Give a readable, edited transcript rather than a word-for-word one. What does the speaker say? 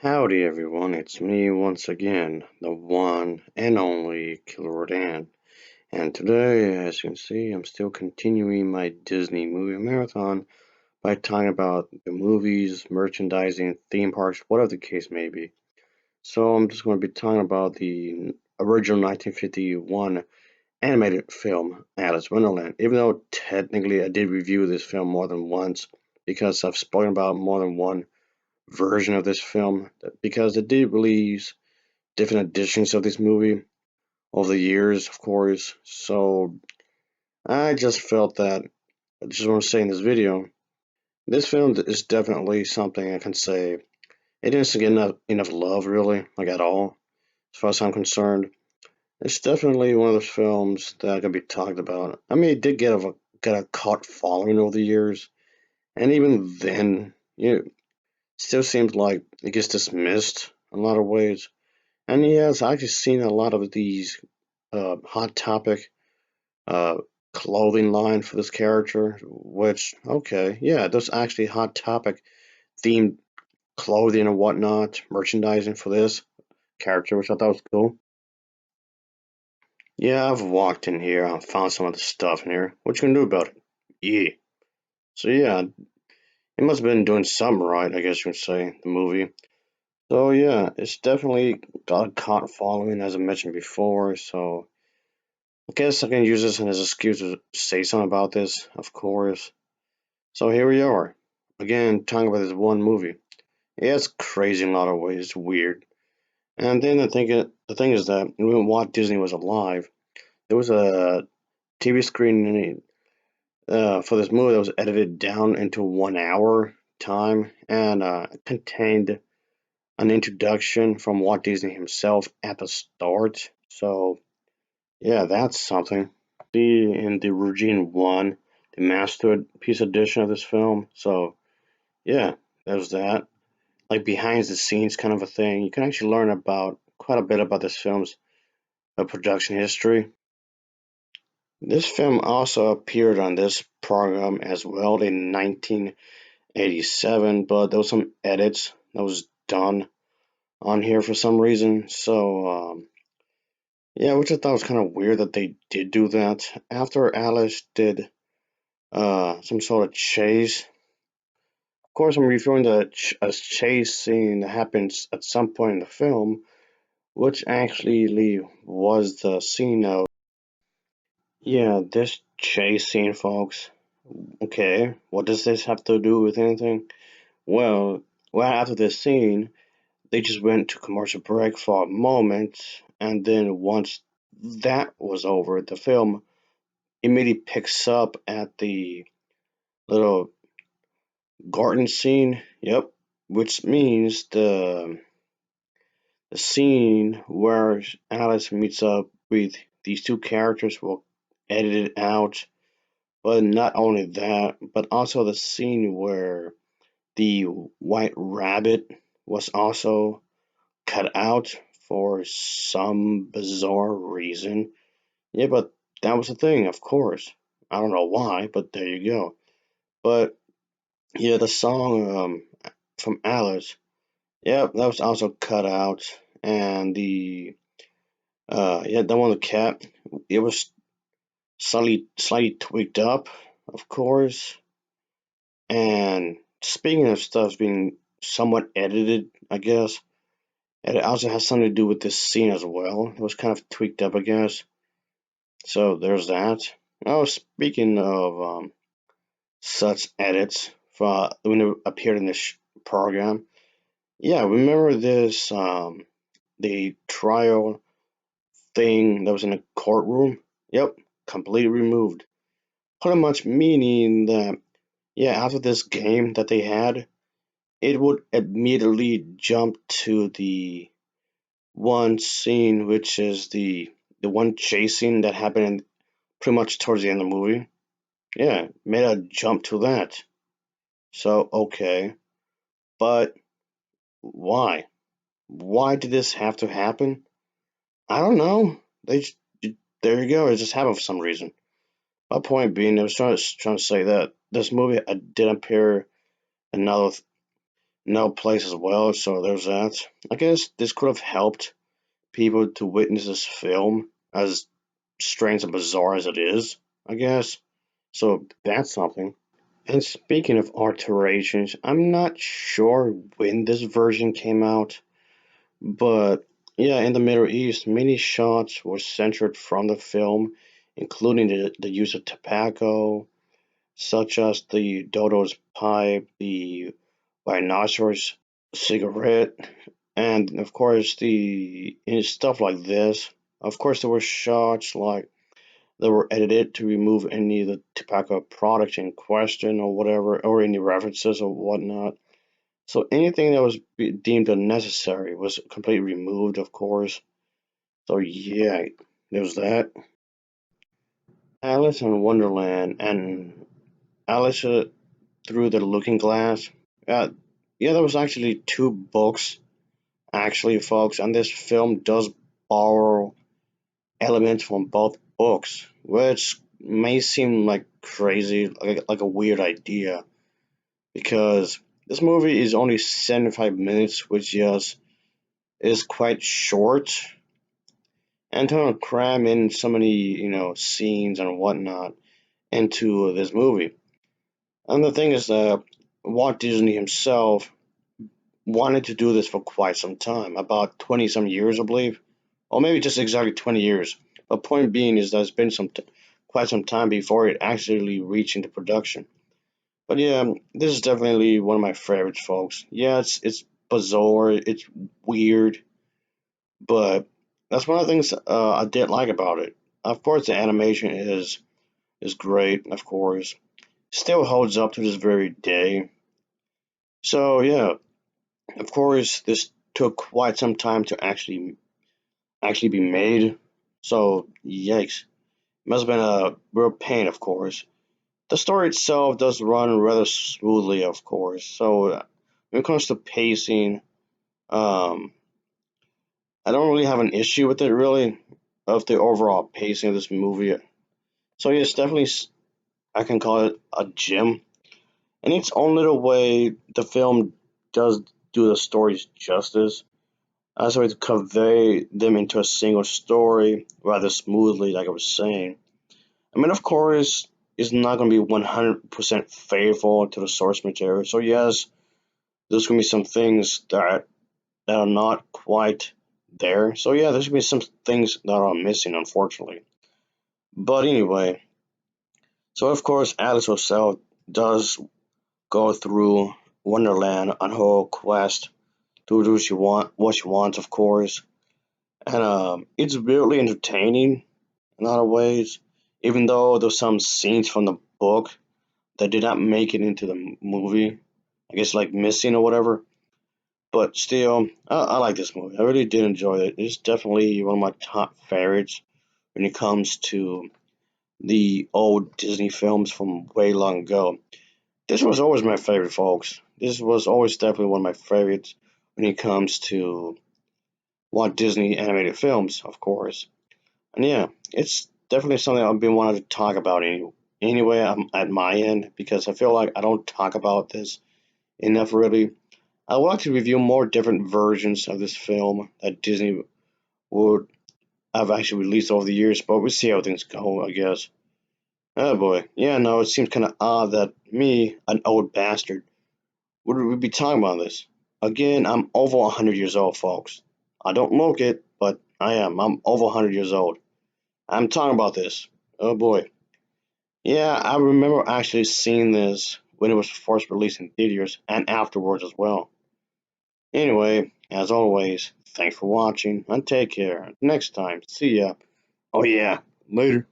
Howdy everyone, it's me once again, the one and only Killer Dan. And today, as you can see, I'm still continuing my Disney movie marathon by talking about the movies, merchandising, theme parks, whatever the case may be. So I'm just going to be talking about the original 1951 animated film, Alice in Wonderland, even though technically I did review this film more than once because I've spoken about more than one version of this film because they did release different editions of this movie over the years, of course. So I just felt that I just want to say in this video, this film is definitely something I can say it didn't get enough love really, like at all, as far as I'm concerned. It's definitely one of those films that can be talked about. I mean, it did get a cult following over the years, and even then, still seems like it gets dismissed in a lot of ways. And yes, I've just seen a lot of these Hot Topic uh, clothing line for this character, which, okay, yeah, there's actually Hot Topic themed clothing and whatnot, merchandising for this character, which I thought was cool. Yeah, I've walked in here, I found some of the stuff in here. What you gonna do about it? Yeah. So yeah, it must have been doing something right, I guess you could say, the movie. So yeah, it's definitely got a cult following, as I mentioned before, so I guess I can use this as an excuse to say something about this, of course. So here we are, again talking about this one movie. Yeah, it's crazy in a lot of ways. It's weird. And then the thing is that when Walt Disney was alive, there was a TV screen for this movie that was edited down into 1 hour time and contained an introduction from Walt Disney himself at the start. So yeah, that's something. See in the Regine 1, the masterpiece edition of this film. So yeah, there's that. Like behind the scenes kind of a thing. You can actually learn about quite a bit about this film's production history. This film also appeared on this program as well in 1987, but there was some edits that was done on here for some reason. So yeah, which I thought was kind of weird that they did do that. After Alice did some sort of chase. Of course, I'm referring to a chase scene that happens at some point in the film, which actually was the scene of. Yeah, this chase scene, folks. Okay, what does this have to do with anything? Well, after this scene, they just went to commercial break for a moment, and then once that was over, the film immediately picks up at the little garden scene. Yep, which means the scene where Alice meets up with these two characters will edit it out. But not only that, but also the scene where the white rabbit was also cut out for some bizarre reason. Yeah, but that was the thing, of course. I don't know why, but there you go. But yeah, the song from Alice, yeah, that was also cut out, and the yeah, that one the cat, it was slightly tweaked up, of course. And speaking of stuff being somewhat edited, I guess, it also has something to do with this scene as well. It was kind of tweaked up, I guess. So there's that. Oh, speaking of such edits for when it appeared in this program, yeah, remember this the trial thing that was in a courtroom? Yep, completely removed. Pretty much meaning that yeah, after this game that they had, it would immediately jump to the one scene, which is the one chase scene that happened pretty much towards the end of the movie. Yeah, made a jump to that. So okay, but why? Why did this have to happen? I don't know. There you go. It just happened for some reason. My point being, I was trying to say that this movie did appear another. no place as well, so there's that. I guess this could have helped people to witness this film, as strange and bizarre as it is, I guess. So that's something. And speaking of alterations, I'm not sure when this version came out, but yeah, in the Middle East, many shots were censored from the film, including the use of tobacco, such as the dodo's pipe, the rhinoceros cigarette, and of course the and stuff like this. Of course, there were shots like that were edited to remove any of the tobacco products in question or whatever, or any references or whatnot. So anything that was deemed unnecessary was completely removed, of course. So yeah, there was that. Alice in Wonderland and Alice Through the Looking Glass. Uh, yeah, there was actually two books, actually, folks, and this film does borrow elements from both books, which may seem like crazy, like a weird idea, because this movie is only 75 minutes, which is quite short, and to cram in so many, scenes and whatnot into this movie. And the thing is that Walt Disney himself wanted to do this for quite some time, about 20 some years, I believe, or maybe just exactly 20 years. But point being is that it's been quite some time before it actually reached into production. But yeah, this is definitely one of my favorites, folks. Yeah, it's bizarre, it's weird, but that's one of the things I did like about it. Of course, the animation is great. Of course, still holds up to this very day. So yeah, of course, this took quite some time to actually be made. So yikes, must have been a real pain, of course. The story itself does run rather smoothly, of course. So when it comes to pacing, um, I don't really have an issue with it, really, of the overall pacing of this movie. So yes, definitely, I can call it a gem. In its own little way, the film does do the stories justice. As a way to convey them into a single story rather smoothly, like I was saying. I mean, of course, it's not going to be 100% faithful to the source material. So yes, there's going to be some things that are not quite there. So yeah, there's going to be some things that are missing, unfortunately. But anyway, so of course, Alice herself does go through Wonderland on her quest to do what she wants, of course, and it's really entertaining in a lot of ways. Even though there's some scenes from the book that did not make it into the movie, I guess like missing or whatever. But still, I like this movie. I really did enjoy it. It's definitely one of my top favorites when it comes to the old Disney films from way long ago. This was always my favorite, folks. This was always definitely one of my favorites when it comes to Walt Disney animated films, of course. And yeah, it's definitely something I've been wanting to talk about anyway. I'm at my end because I feel like I don't talk about this enough really. I would like to review more different versions of this film that Disney would have actually released over the years, but we'll see how things go, I guess. Oh boy, yeah, no, it seems kind of odd that me, an old bastard, would be talking about this. Again, I'm over 100 years old, folks. I don't look it, but I am. I'm over 100 years old. I'm talking about this. Oh boy. Yeah, I remember actually seeing this when it was first released in theaters and afterwards as well. Anyway, as always, thanks for watching and take care. Next time, see ya. Oh yeah, later.